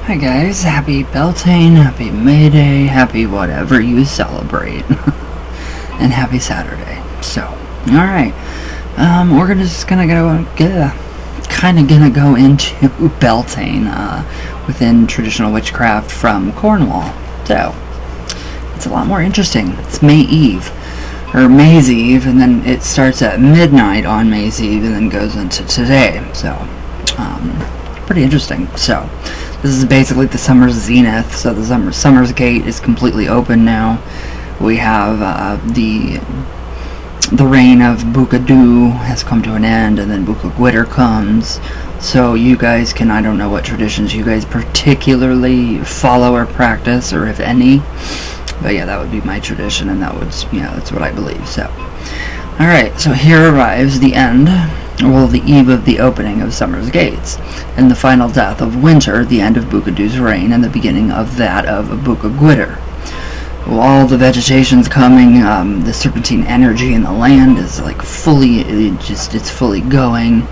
Hi guys, happy Beltane, happy May Day, happy whatever you celebrate, and happy Saturday. So, alright, we're gonna go into Beltane, within Traditional Witchcraft from Cornwall. So, it's a lot more interesting. It's May's Eve, and then it starts at midnight on May's Eve, and then goes into today. So, pretty interesting. So, this is basically the summer's zenith. So the summer's gate is completely open now. We have the reign of Bookadoo has come to an end, and then Bookagwitter comes. So you guys can, I don't know what traditions you guys particularly follow or practice, or if any. But yeah, that would be my tradition, and that's what I believe. So, alright, so here arrives the end, well, the eve of the opening of summer's gates, and the final death of winter, the end of Bookadoo's reign, and the beginning of that of Bookagwitter. Well, all the vegetation's coming, the serpentine energy in the land is like it's fully going.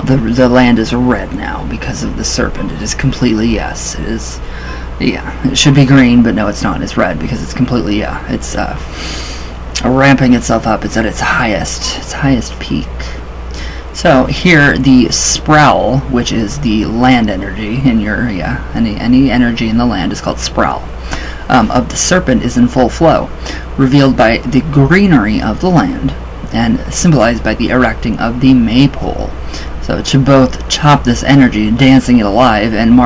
The land is red now because of the serpent. It is completely, it should be green, but no, it's not. It's red because it's completely, it's ramping itself up. It's at its highest peak. So here, the sproul, which is the land energy in your, any energy in the land is called sproul, of the serpent is in full flow, revealed by the greenery of the land, and symbolized by the erecting of the maypole. So to both chop this energy, dancing it alive, and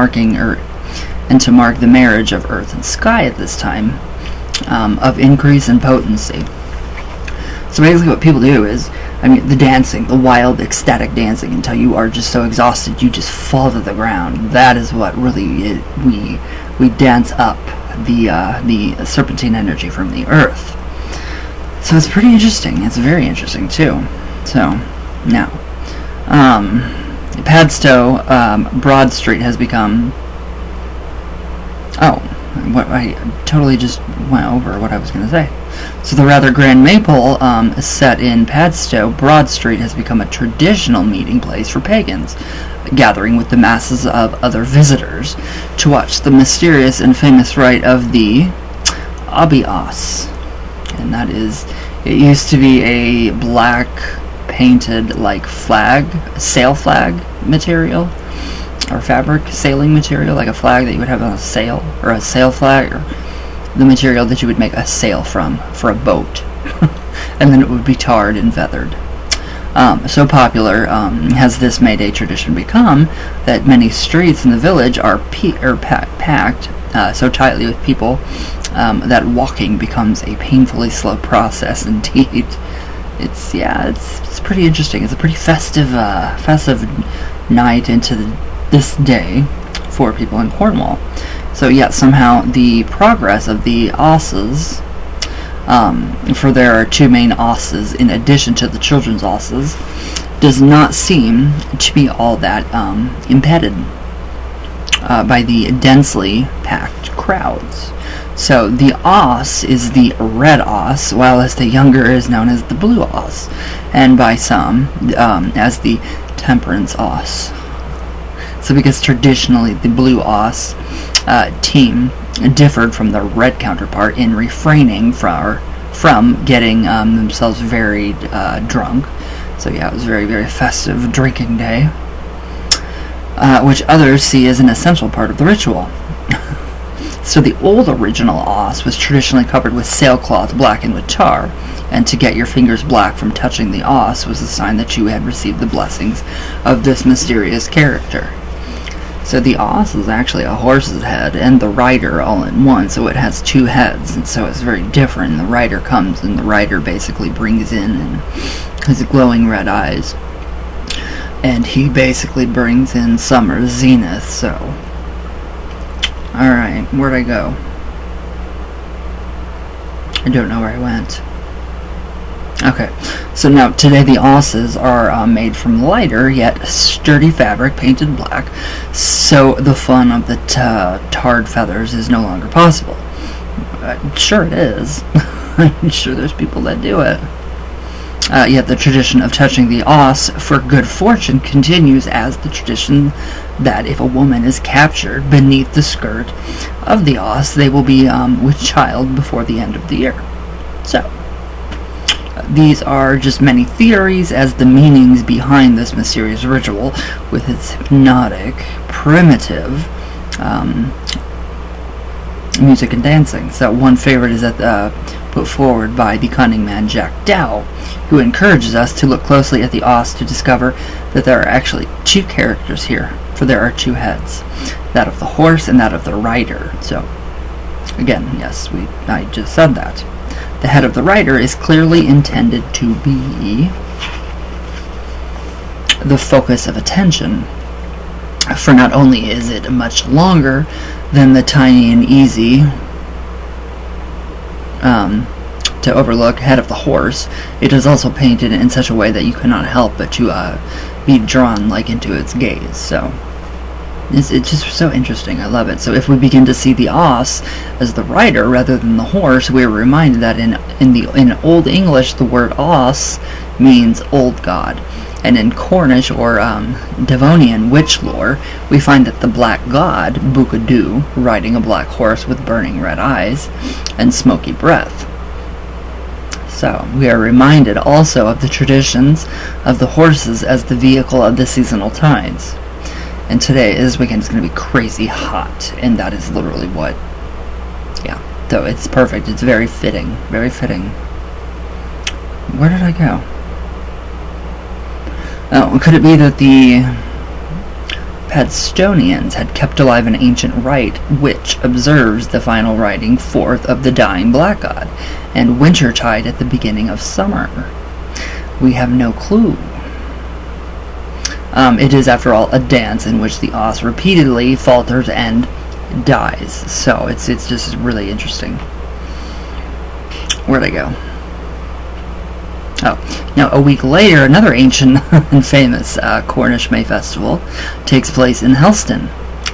to mark the marriage of earth and sky at this time, of increase in potency. So basically what people do is, the dancing, the wild, ecstatic dancing until you are just so exhausted you just fall to the ground. That is what really we dance up the serpentine energy from the earth. So it's pretty interesting. It's very interesting too. So now, Padstow, Broad Street has become. I totally just went over what I was going to say. So the rather grand maypole set in Padstow, Broad Street has become a traditional meeting place for pagans, gathering with the masses of other visitors to watch the mysterious and famous rite of the Obby Oss. And that is, it used to be a black painted like sail flag material, or fabric sailing material, like a flag that you would have on a sail, or a sail flag, or the material that you would make a sail from for a boat. And then it would be tarred and feathered. So popular has this May Day tradition become that many streets in the village are packed so tightly with people that walking becomes a painfully slow process indeed. It's pretty interesting. It's a pretty festive night into this day for people in Cornwall. So somehow the progress of the Osses, for there are two main Osses in addition to the children's Osses, does not seem to be all that impeded by the densely packed crowds. So the Oss is the red Oss, while as the younger is known as the blue Oss, and by some as the temperance Oss. So because traditionally the blue Oss team differed from the red counterpart in refraining from getting themselves very drunk. So it was a very, very festive drinking day, which others see as an essential part of the ritual. So the old original Oss was traditionally covered with sailcloth blackened with tar, and to get your fingers black from touching the Oss was a sign that you had received the blessings of this mysterious character. So the Oss is actually a horse's head and the rider all in one, so it has two heads, and so it's very different. The rider comes, and the rider basically brings in his glowing red eyes, and he basically brings in summer's zenith. So, alright, where'd I go? I don't know where I went. Okay, so now today the Osses are made from lighter yet sturdy fabric painted black, so the fun of the tarred feathers is no longer possible. Sure it is. I'm sure there's people that do it. Yet the tradition of touching the Oss for good fortune continues as the tradition that if a woman is captured beneath the skirt of the Oss, they will be with child before the end of the year. So, these are just many theories as the meanings behind this mysterious ritual with its hypnotic, primitive music and dancing. So one favorite is put forward by the cunning man Jack Dow, who encourages us to look closely at the Oss to discover that there are actually two characters here, for there are two heads, that of the horse and that of the rider. So, again, yes, I just said that. The head of the rider is clearly intended to be the focus of attention, for not only is it much longer than the tiny and easy to overlook head of the horse, it is also painted in such a way that you cannot help but to be drawn into its gaze. So it's just so interesting. I love it. So if we begin to see the Oss as the rider rather than the horse, we are reminded that in Old English the word Oss means old god. And in Cornish or Devonian witch lore, we find that the black god, Bookadoo, riding a black horse with burning red eyes and smoky breath. So, we are reminded also of the traditions of the horses as the vehicle of the seasonal tides. And today, this weekend, is going to be crazy hot, and that is literally what, yeah. So, it's perfect. It's very fitting. Very fitting. Where did I go? Oh, could it be that the Padstonians had kept alive an ancient rite which observes the final riding forth of the dying black god and wintertide at the beginning of summer? We have no clue. It is, after all, a dance in which the Oss repeatedly falters and dies. So it's just really interesting. Where'd I go? Oh, now a week later, another ancient and famous Cornish May Festival takes place in Helston.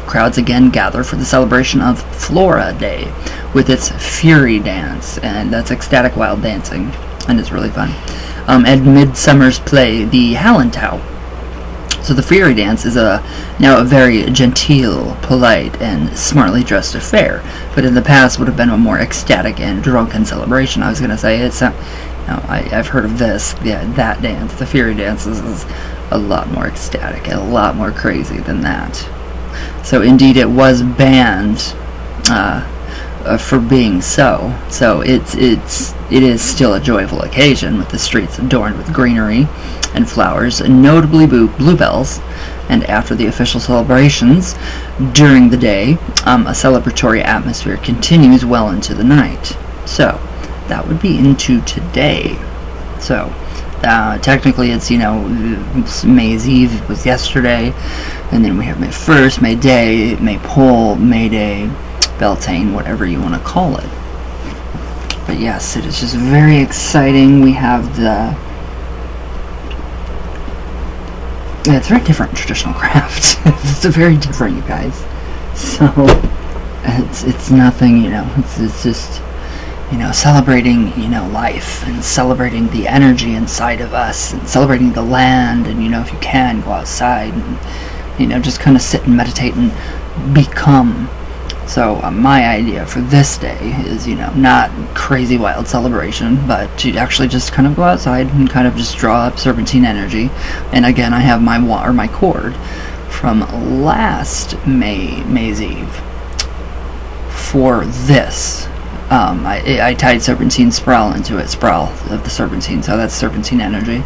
Crowds again gather for the celebration of Flora Day with its Fury Dance, and that's ecstatic wild dancing, and it's really fun. At Midsummer's Play, the Hallentow. So the Fury Dance is now a very genteel, polite, and smartly dressed affair, but in the past would have been a more ecstatic and drunken celebration. I was going to say it's I've heard of this. Yeah, that dance, the Fury Dance, is a lot more ecstatic and a lot more crazy than that. So indeed, it was banned for being so. So it is still a joyful occasion, with the streets adorned with greenery and flowers, and notably bluebells. And after the official celebrations, during the day, a celebratory atmosphere continues well into the night. So that would be into today. So technically it's, May's Eve was yesterday, and then we have May 1st, May Day, May Pole, May Day, Beltane, whatever you want to call it. But yes, it is just very exciting. We have it's very different traditional craft. It's very different, you guys. So it's nothing, it's just celebrating, life, and celebrating the energy inside of us, and celebrating the land, and, if you can, go outside, and, just kind of sit and meditate and become. So, my idea for this day is, not crazy wild celebration, but to actually just kind of go outside and kind of just draw up serpentine energy. And again, I have my cord from last May's Eve for this. I tied serpentine sprawl into it, sprawl of the serpentine, so that's serpentine energy.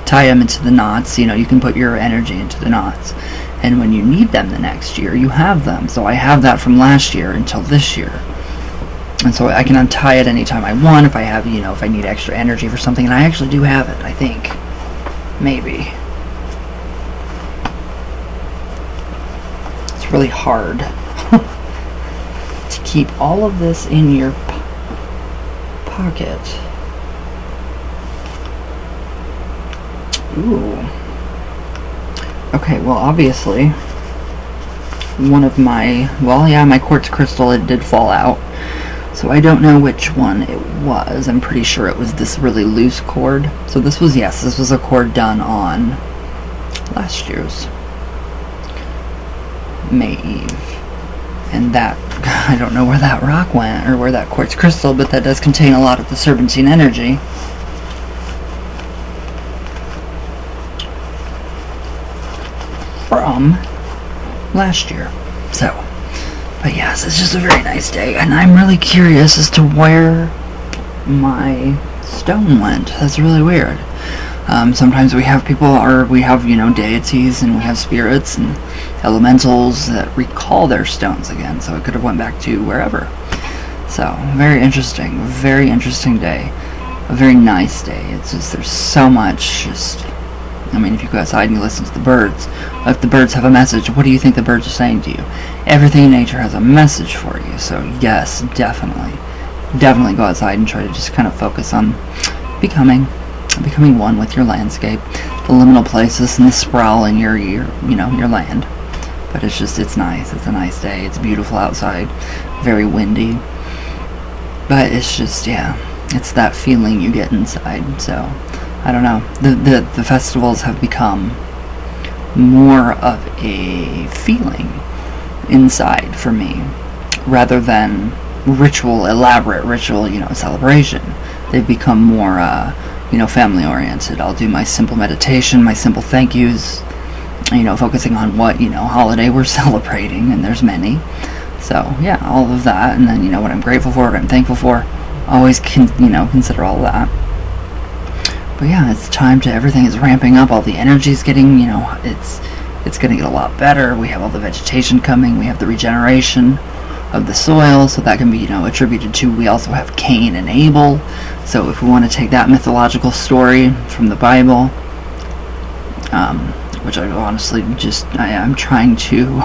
Tie them into the knots, you can put your energy into the knots, and when you need them the next year, you have them. So I have that from last year until this year, and so I can untie it anytime I want if I have, if I need extra energy for something, and I actually do have it, I think. Maybe. It's really hard to keep all of this in your pocket. Ooh. Okay, well, obviously, one of my quartz crystal, it did fall out. So I don't know which one it was. I'm pretty sure it was this really loose cord. So this was a cord done on last year's May Eve. And that, I don't know where that rock went, or where that quartz crystal, but that does contain a lot of the serpentine energy. From last year. So, but yes, it's just a very nice day, and I'm really curious as to where my stone went. That's really weird. Sometimes we have people, or we have, deities, and we have spirits and elementals that recall their stones again, so it could have went back to wherever. So, very interesting day. A very nice day. It's just, there's so much, if you go outside and you listen to the birds, if the birds have a message, what do you think the birds are saying to you? Everything in nature has a message for you. So yes, definitely go outside and try to just kind of focus on becoming one with your landscape, the liminal places and the sprawl in your land. But it's nice. It's a nice day. It's beautiful outside, very windy. But it's just, it's that feeling you get inside. So I don't know. The festivals have become more of a feeling inside for me, rather than elaborate ritual, celebration. They've become more, family oriented. I'll do my simple meditation, my simple thank yous, focusing on what, holiday we're celebrating, and there's many. So, all of that, and then, what I'm grateful for, what I'm thankful for. Always consider all that. But it's time to, everything is ramping up, all the energy's getting, it's going to get a lot better. We have all the vegetation coming, we have the regeneration of the soil, so that can be, attributed to, we also have Cain and Abel. So if we want to take that mythological story from the Bible, which I honestly I'm trying to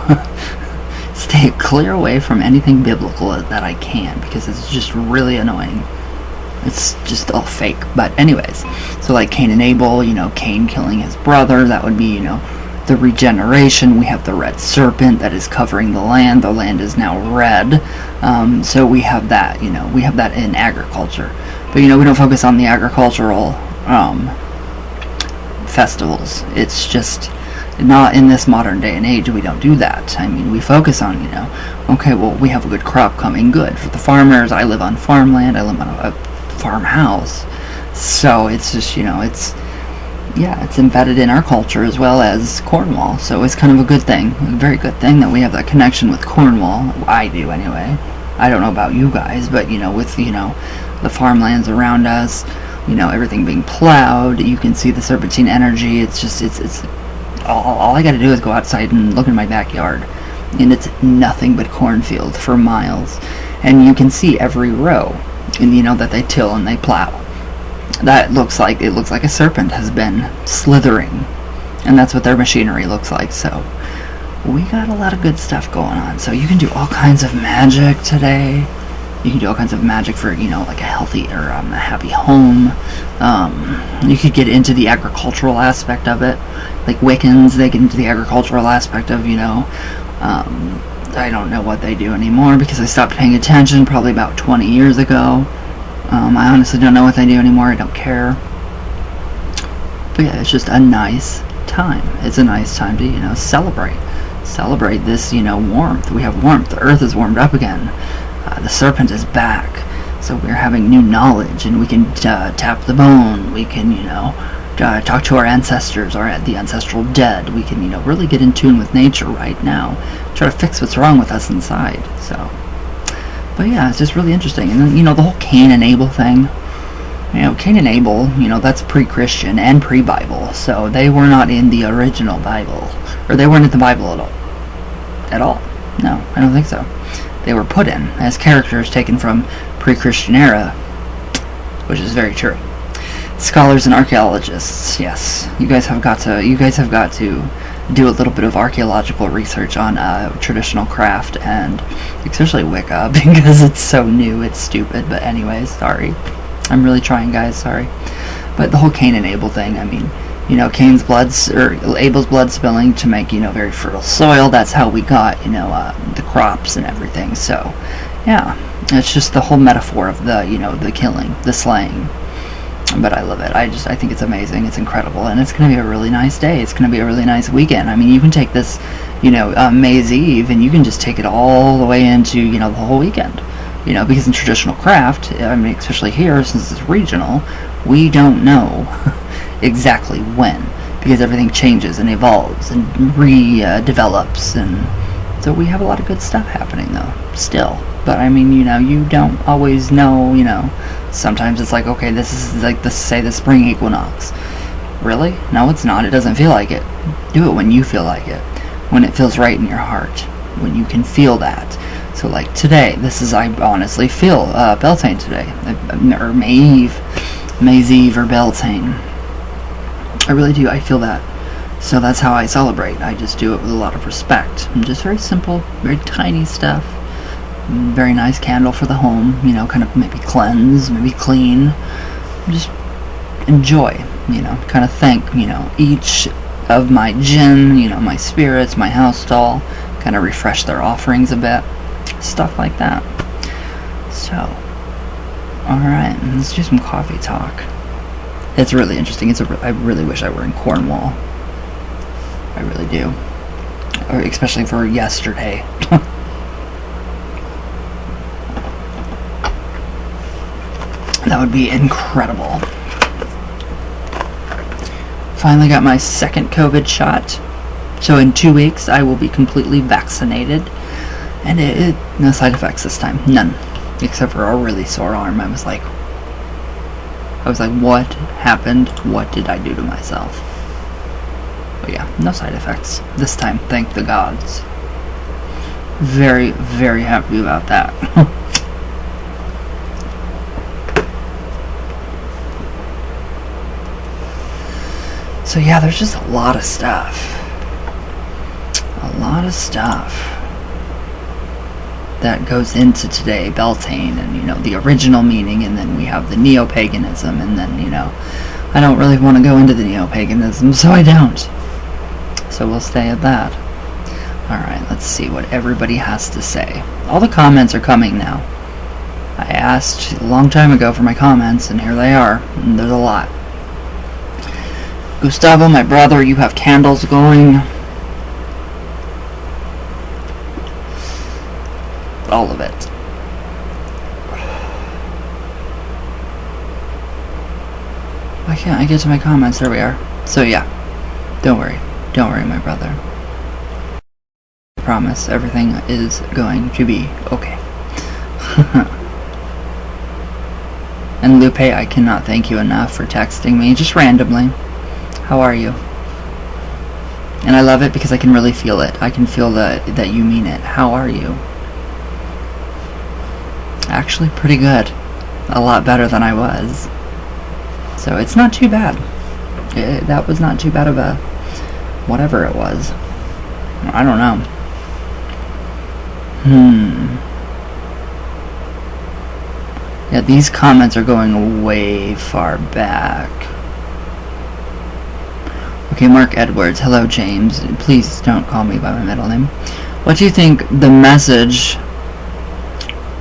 stay clear away from anything biblical that I can, because it's just really annoying. It's just all fake. But anyways, so like Cain and Abel, Cain killing his brother, that would be, the regeneration. We have the red serpent that is covering the land. The land is now red. So we have that, we have that in agriculture. But, we don't focus on the agricultural festivals. It's just not in this modern day and age. We don't do that. We focus on, okay, well, we have a good crop coming, good. For the farmers, I live on farmland, I live on a farmhouse. So it's just, it's embedded in our culture as well as Cornwall. So it's kind of a good thing, a very good thing that we have that connection with Cornwall. I do anyway. I don't know about you guys, but with the farmlands around us, everything being plowed, you can see the serpentine energy. It's just it's all I got to do is go outside and look in my backyard, and it's nothing but cornfield for miles, and you can see every row, and that they till and they plow. That looks like a serpent has been slithering, and that's what their machinery looks like. So we got a lot of good stuff going on. So you can do all kinds of magic today. You can do all kinds of magic for, like a healthy or a happy home. You could get into the agricultural aspect of it. Like Wiccans, they get into the agricultural aspect of, I don't know what they do anymore because I stopped paying attention probably about 20 years ago. I honestly don't know what they do anymore. I don't care. But it's just a nice time. It's a nice time to, celebrate. Celebrate this, warmth. We have warmth. The earth is warmed up again. The serpent is back. So we're having new knowledge, and we can tap the bone. We can, talk to our ancestors or the ancestral dead. We can, really get in tune with nature right now. Try to fix what's wrong with us inside. So, but it's just really interesting. And then, the whole Cain and Abel thing. Cain and Abel, that's pre-Christian and pre-Bible. So they were not in the original Bible. Or they weren't in the Bible at all. No, I don't think so. They were put in as characters taken from pre-Christian era, which is very true. Scholars and archaeologists, yes, you guys have got to do a little bit of archaeological research on traditional craft, and especially Wicca, because it's so new, it's stupid. But anyways, sorry, I'm really trying, guys. Sorry, but the whole Cain and Abel thing. Cain's blood or Abel's blood spilling to make very fertile soil. That's how we got the crops and everything. So It's just the whole metaphor of the, the killing, the slaying. But I love it. I think it's amazing. It's incredible, and it's going to be a really nice day. It's going to be a really nice weekend. I mean, you can take this, May's Eve, and you can just take it all the way into, the whole weekend. Because in traditional craft, I mean, especially here, since it's regional, we don't know exactly when, because everything changes and evolves and redevelops, and so we have a lot of good stuff happening, though, still. But I mean, you don't always know, sometimes it's like, okay, this is like say the spring equinox. Really? No, it's not. It doesn't feel like it. Do it when you feel like it, when it feels right in your heart, when you can feel that. So like today, I honestly feel Beltane today, or May's Eve or Beltane. I really do. I feel that. So that's how I celebrate. I just do it with a lot of respect. And just very simple, very tiny stuff. Very nice candle for the home, kind of maybe cleanse, maybe clean. Just enjoy, kind of thank, each of my jinn, my spirits, my house doll, kind of refresh their offerings a bit. Stuff like that. So, alright, let's do some coffee talk. It's really interesting. I really wish I were in Cornwall. I really do. Or especially for yesterday. That would be incredible. Finally got my second COVID shot. So in 2 weeks, I will be completely vaccinated. And no side effects this time. None. Except for a really sore arm. I was like, what happened? What did I do to myself? But yeah, no side effects. This time, thank the gods. Very, very happy about that. So yeah, there's just a lot of stuff. A lot of stuff that goes into today, Beltane, and the original meaning, and then we have the neo-paganism, and then I don't really want to go into the neo-paganism, so I don't. So we'll stay at that. Alright, let's see what everybody has to say. All the comments are coming now. I asked a long time ago for my comments, and here they are, and there's a lot. Gustavo, my brother, you have candles going. All of it. Why can't I get to my comments? There we are. So yeah, don't worry, my brother. I promise everything is going to be okay. And Lupe, I cannot thank you enough for texting me just randomly. How are you? And I love it because I can really feel it. I can feel that you mean it. How are you? Actually, pretty good. A lot better than I was. So it's not too bad. That was not too bad of a whatever it was. I don't know. Yeah, these comments are going way far back. Okay, Mark Edwards. Hello, James. Please don't call me by my middle name. What do you think the message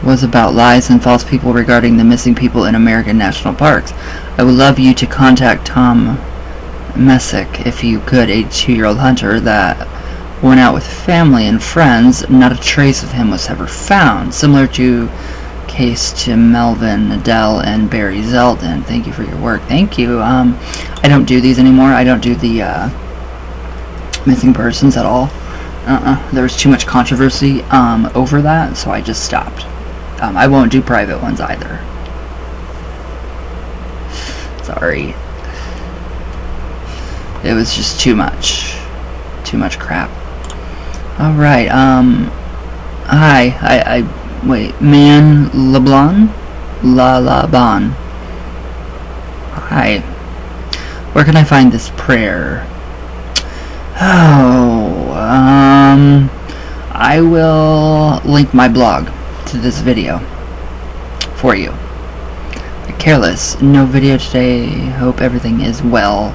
was about lies and false people regarding the missing people in American national parks? I would love you to contact Tom Messick if you could, a 2-year-old hunter that went out with family and friends. Not a trace of him was ever found. Similar to case to Melvin Adele and Barry Zeldin. Thank you for your work. Thank you. I don't do these anymore. I don't do the missing persons at all. There was too much controversy over that, so I just stopped. I won't do private ones either. Sorry. It was just too much. Too much crap. Alright, hi, wait, Man LeBlanc? LaBon. Hi. Where can I find this prayer? Oh, I will link my blog to this video for you. Careless, no video today. Hope everything is well.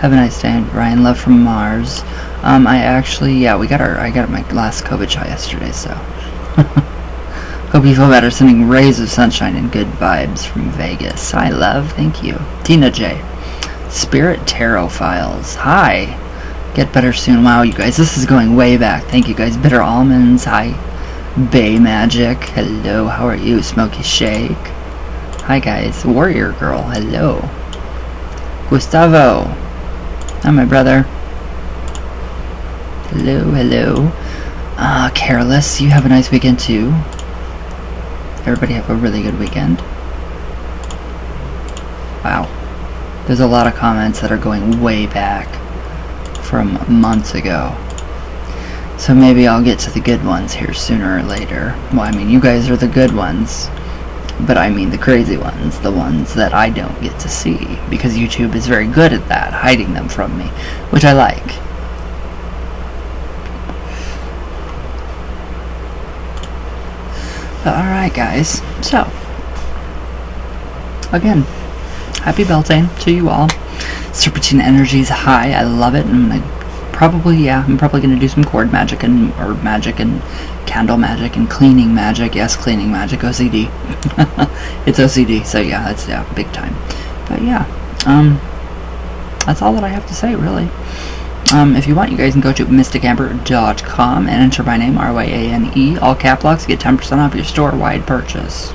Have a nice day, Ryan. Love from Mars. I got my last COVID shot yesterday, so Hope you feel better. Sending rays of sunshine and good vibes from Vegas. Hi, love. Thank you. Tina J. Spirit Tarot Files. Hi. Get better soon. Wow, you guys. This is going way back. Thank you, guys. Bitter Almonds. Hi. Bay Magic. Hello. How are you? Smoky Shake. Hi, guys. Warrior Girl. Hello. Gustavo. Hi, my brother. Hello, hello. Careless. You have a nice weekend, too. Everybody have a really good weekend. Wow. There's a lot of comments that are going way back from months ago. So maybe I'll get to the good ones here sooner or later. Well, I mean, you guys are the good ones. But I mean the crazy ones. The ones that I don't get to see. Because YouTube is very good at that. Hiding them from me. Which I like. Alright, guys. So, again, happy Beltane to you all. Serpentine Energy's high. I love it. I'm probably gonna do some cord magic and candle magic and cleaning magic. Yes, cleaning magic. OCD. It's OCD. So yeah, that's big time. But yeah, that's all that I have to say, really. If you want, you guys can go to mysticamber.com and enter my name, RYANE, all cap locks, get 10% off your store-wide purchase.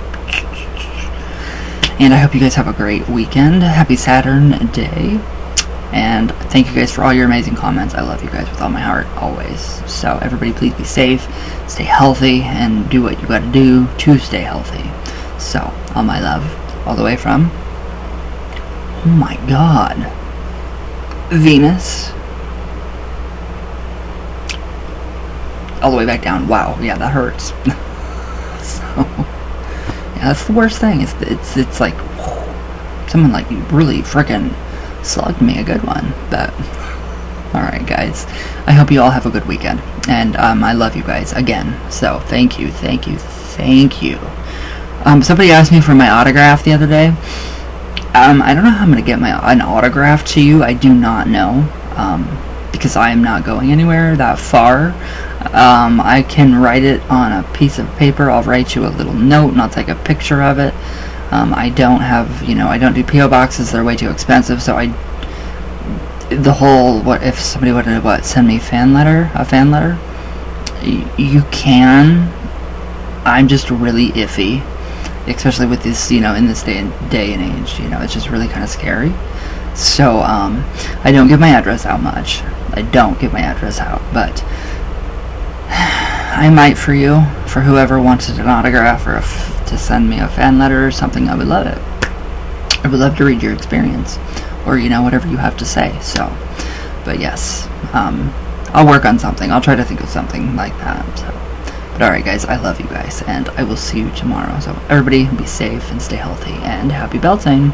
And I hope you guys have a great weekend. Happy Saturn Day. And thank you guys for all your amazing comments. I love you guys with all my heart, always. So everybody please be safe, stay healthy, and do what you gotta do to stay healthy. So, all my love, all the way from, oh my god, Venus, all the way back down. Wow, yeah, that hurts. So, yeah, that's the worst thing. It's like, someone like really frickin' slugged me a good one. But, alright, guys, I hope you all have a good weekend. And, I love you guys again. So, thank you. Somebody asked me for my autograph the other day. I don't know how I'm gonna get an autograph to you. I do not know. Because I am not going anywhere that far. I can write it on a piece of paper. I'll write you a little note and I'll take a picture of it. I don't have, I don't do P.O. boxes. They're way too expensive. So what if somebody wanted to, send me a fan letter? You can. I'm just really iffy. Especially with this, in this day and age, it's just really kind of scary. So, I don't give my address out much. But I might for you, for whoever wanted an autograph or to send me a fan letter or something. I would love it. I would love to read your experience, or whatever you have to say. So, but yes, I'll work on something. I'll try to think of something like that. So, but alright, guys, I love you guys, and I will see you tomorrow. So everybody, be safe and stay healthy, and happy Beltane.